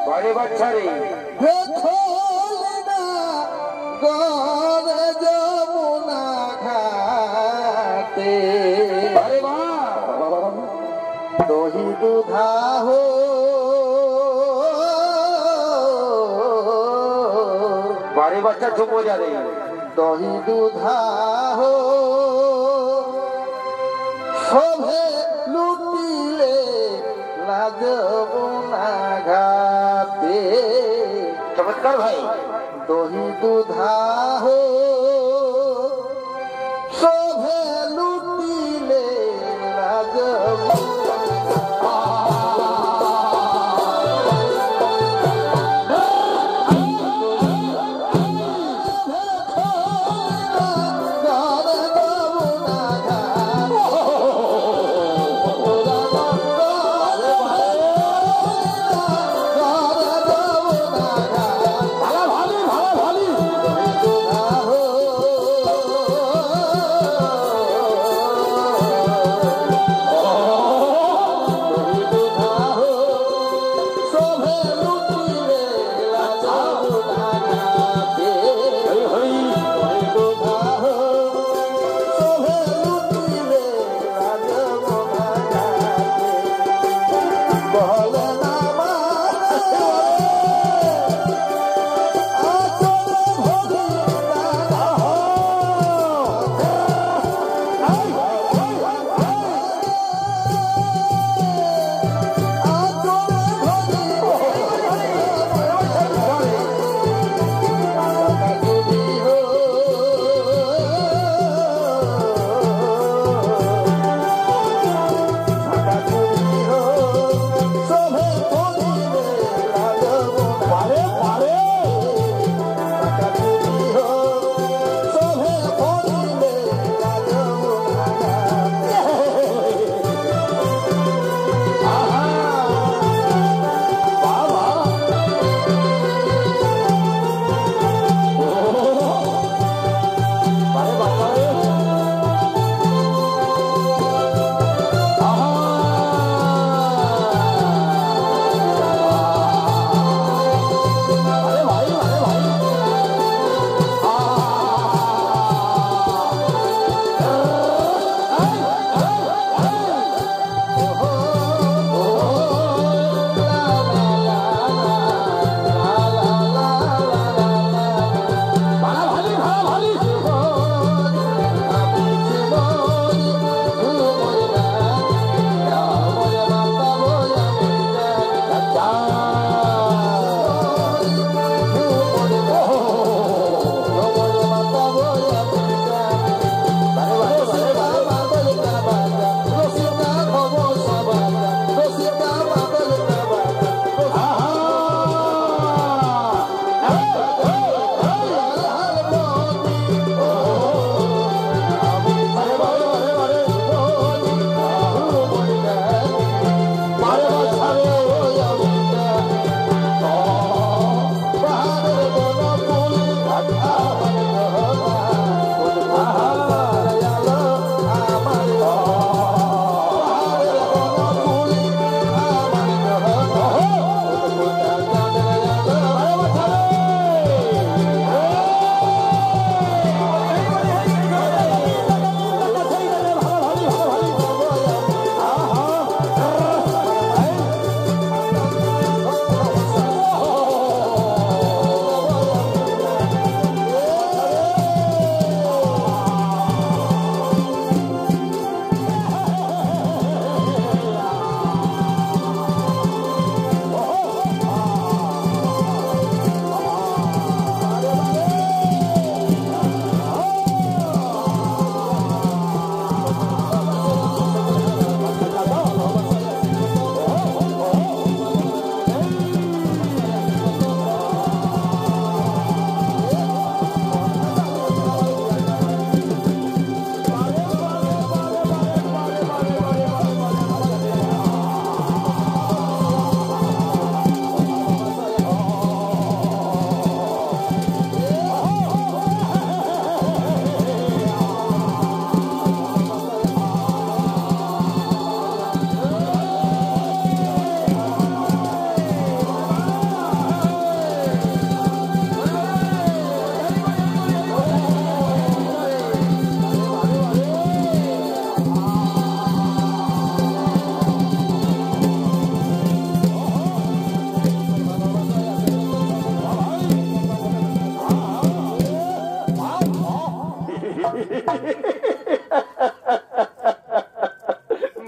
বারে বাচ্চারে গরে যমুনা ঘাটে দহি দুধা হো বারে বাচ্চা চুপ যা রে দহি দুধা হো শোভে লুটিলে না যমুনা ঘাটে। চমৎকার ভাই। দহি দুধা হো শোভে লুটিলে না যমুনা ভালো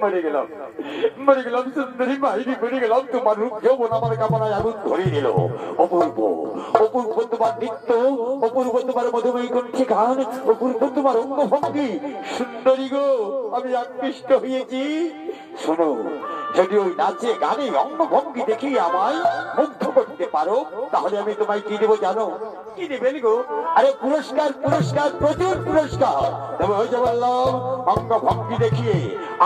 মরে গেলাম সুন্দরী মাইরি মরে গেলাম। তোমার রূপ যৌবন আমার কামনায় আগুন ধরে দিল। অপূর্ব অপূর্ব তোমার নৃত্য, অপূর্ব তোমার মধুময়ী কণ্ঠে গান, অপূর্ব তোমার অঙ্গভঙ্গি। সুন্দরী গো, আমি আকৃষ্ট হয়েছি। শোনো, যদি ওই নাচে গানে অঙ্গভঙ্গি দেখি আমায় মুগ্ধ করতে পারো, তাহলে আমি তোমায় কি দেবো জানো? কি দেবেন গো? আরে পুরস্কার, পুরস্কার, প্রচুর পুরস্কার। তবে ওই যে বললাম, অঙ্গভঙ্গি দেখিয়ে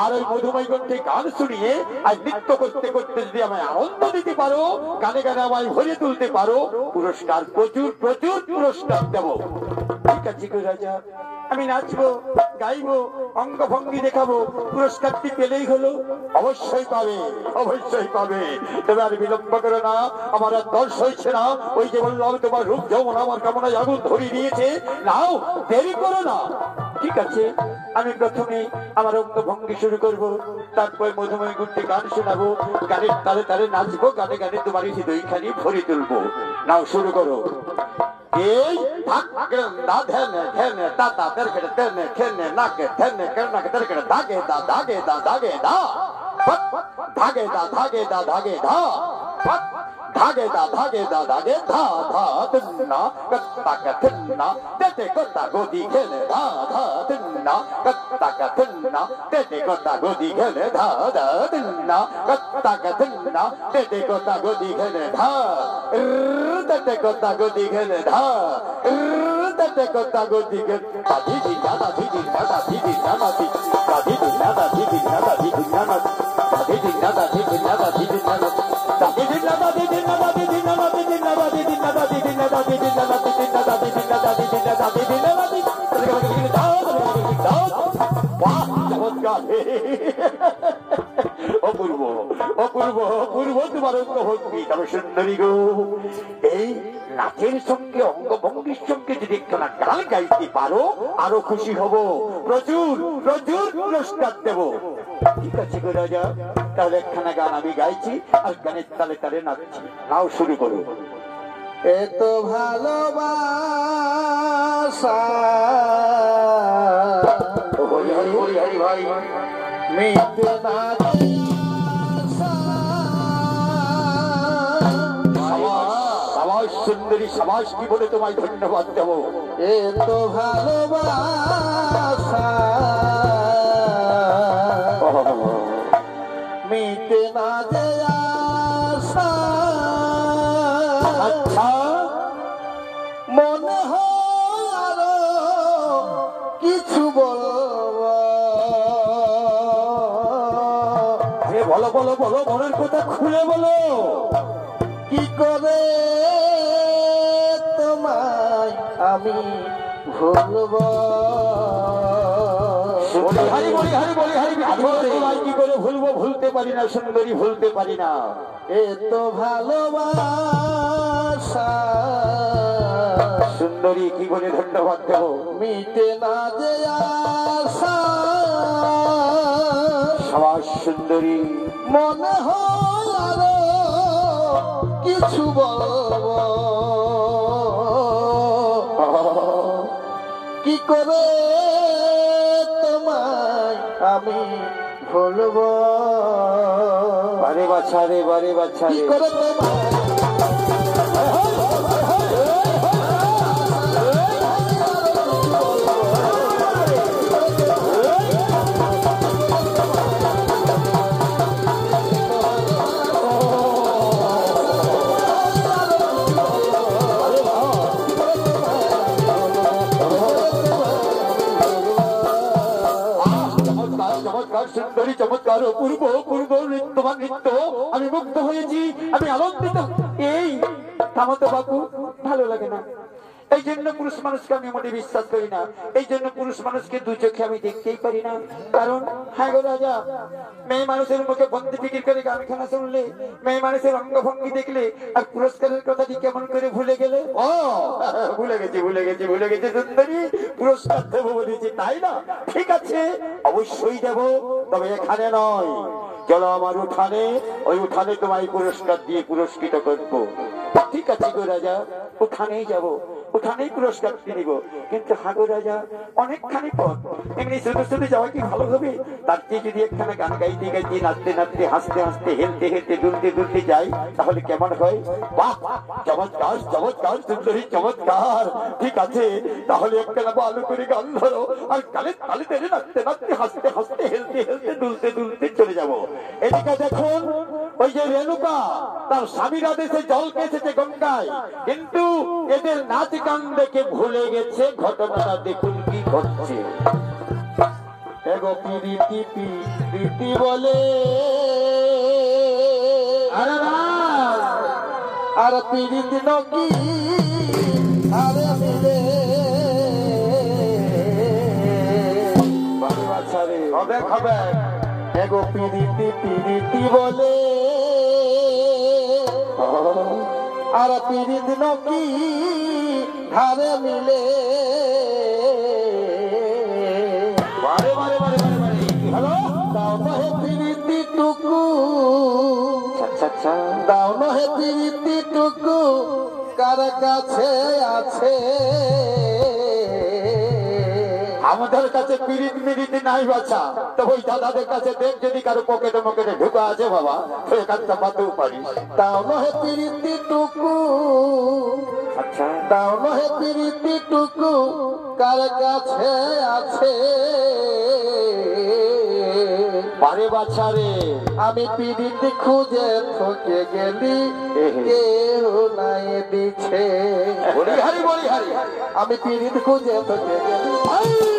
আর ওই মধুময় কণ্ঠে গান শুনিয়ে আর নৃত্য করতে করতে যদি আমায় আনন্দ দিতে পারো, গানে গানে আমায় ভরিয়ে তুলতে পারো, পুরস্কার, প্রচুর প্রচুর পুরস্কার দেবো। ঠিক আছে গো রাজা, আমি নাচবো, গাইবো, অঙ্গভঙ্গি দেখাবো, পুরস্কারটি পেলেই হলো। অবশ্যই পাবে, অবশ্যই পাবে। তবে আর বিলম্ব করো না, আমার আর দর্শ হয়েছে না। ওই যে বললাম, তোমার রূপ যৌবন আমার কামনায় আগুন ধরিয়ে দিয়েছে। নাও, দেরি করো না। ঠিক আছে, আমি প্রথমে আমার অঙ্গভঙ্গি শুরু করব, তারপর মধুময় গুণটি গান শোনাবো, গানের তালে তালে নাচবো, গানে গানে তোমার হৃদয়খানি ভরে তুলবো। নাও শুরু করো। এই না ধেনে ধেনে তাতা তেরকেটে তেনে খেনে নাকে ধেনে কেনাকে তেরকেটে দাগে দা দাগে দা দাগে দা ধাগে দা ধাগে দা ধাগে ধা ধাগে দা ধাগে দা ধাগে ধা ধা তিন্না কত্তাকে তিন্না তেতে কত্তা গদি খেলে ধা ধা তিন্না কত্তাকে তিন্না তেতে কত্তা গদি খেলে ধা ধা তিন্না কত্তাকে তিন্না তেতে কত্তা গদি খেলে ধা তেতে কত্তা গদি খেলে ধা তেতে কত্তা গদি খেলে দাদি দি দাদা দি দি দাদা দি দি দাদা দি দাদি দি দাদা দি দি দাদা দি দি দাদা দাদি দি দাদা দি দি দাদা দি দি দাদা দাদি দি দাদা দি দি দাদা দি দি দাদা দি দি দাদা দি দি দাদা দি দি দাদা দি দি দাদা দি দি দাদা দি দি দাদা দি দি দাদা দি দি দাদা দি বাহ, চমৎকার। অপূর্ব অপূর্ব অপূর্ব তোমার অঙ্গভঙ্গি। তবে সুন্দরী গো, এই নাচের সঙ্গে অঙ্গভঙ্গির সঙ্গে যদি একখানা গান গাইতে পারো, আরো খুশি হব, প্রচুর প্রচুর পুরস্কার দেব। ঠিক আছে গো রাজা, তাহলে একখানা গান আমি গাইছি আর গানের তালে তালে নাচছি। নাও শুরু করো। এত ভালোবাসা হরি হরি হরি হরি ভাই, মিটে না সাবাস সুন্দরী, সাবাস, কি বলে তোমায় ধন্যবাদ দেব। এত ভালোবাসা মিটে না যে আশা, আচ্ছা, মনে হয় আরো কিছু বলবো। বলো বলো বলো, মনের কথা খুলে বলো। কি করে তোমায় আমি ভুলবো? বলি হারি বলি হারি বলি হারি, তোমায় কি করে ভুলবো? ভুলতে পারি না সুন্দরী, ভুলতে পারি না। এত ভালোবাসা সুন্দরী, কি বলে ধন্যবাদ দেব। মিটে না যে আশা, সাবাস সুন্দরী, মনে হয় আরো কিছু বলবো। কি করে তোমায় আমি ভুলবো? বারে বাচ্চা রে, বারে বাচ্চা কি রে, করে তোমায় সুন্দরী, চমৎকার, অপূর্ব অপূর্ব তোমার নৃত্য, আমি মুগ্ধ হয়েছি, আমি আনন্দিত। এই থামতো বাবু, ভালো লাগে না। এই জন্য পুরুষ মানুষকে আমি মোটে বিশ্বাস করি না। এই জন্য পুরুষ মানুষকে দু চোখে আমি দেখতেই পারি না। কারণ হ্যাঁ গো রাজা, মেয়ে মানুষের মুখে বন্দি ফিকির করে গান খানা শুনলে, মেয়ে মানুষের অঙ্গভঙ্গি দেখলে, আর পুরস্কারের কথাটি কেমন করে ভুলে গেলে? ও ভুলে গেছি ভুলে গেছি ভুলে গেছি সুন্দরী, পুরস্কার দেবো বলেছি, তাই না? ঠিক আছে, অবশ্যই দেব, তবে এখানে নয়। চলো আমার উঠানে, ওই উঠানে তোমায় পুরস্কার দিয়ে পুরস্কৃত করবো। ঠিক আছে গো রাজা, ওখানেই যাবো। ওখানেই পুরস্কার নিব। কিন্তু হাগো রাজা অনেকখানি পথ, এমনি শুধু শুধু যাওয়া কি ভালো হবে? তার চেয়ে যদি একখানা গান গাইতে গাইতে, নাচতে নাচতে, হাসতে হাসতে, হেলতে হেলতে, দুলতে দুলতে যাই, তাহলে কেমন হয়? বাহ, চমৎকার চমৎকার সুন্দরী, চমৎকার। ঠিক আছে, তাহলে একখানা ভালো করে গান ধরো, আর গালে তালে তেলে, নাচতে নাচতে, হাসতে হাসতে, হেলতে হেলতে, দুলতে দুলতে চলে যাবো। এদিকে দেখুন, ওই যে রেণুকা তার স্বামীর আদেশে জলকে এসেছে গঙ্গায়, কিন্তু এদের নাচ গান দেখে ভুলে গেছে ঘটনাটা। দেখুন কি ঘটছে। এগো পিরিতি পিরিতি বলে, আরে না, আর পিরিতি নকি আরে মিলে হবে হবে। এগো পিরিতি পিরিতি বলে, আর পিরিতি নকি ধারে মিলে। বারে বারে বারে বারে বারে, হ্যালো, দাও নহে পিরিতি টুকু, আচ্ছা আচ্ছা, দাও নহে পিরিতি টুকু, কার কাছে আছে? আমাদের কাছে পিরিত মিরিতি নাই বাছা, তো ওই দাদাদের কাছে দেখ, যদি কারো পকেটে মকেটে ঢুকা আছে বাবা, তো এখানটা পাতেও পারিস। দাও নহে পিরিতি টুকু, আচ্ছা, দাও নহে পিরিতি টুকু, কার কাছে আছে? পারে বাছা রে, আমি পিরিতি খুঁজে থকে গেলি, কেউ নাই দিছে। বলি হারি বলি হারি, আমি পিরিতি খুঁজে থকে গেলি, এই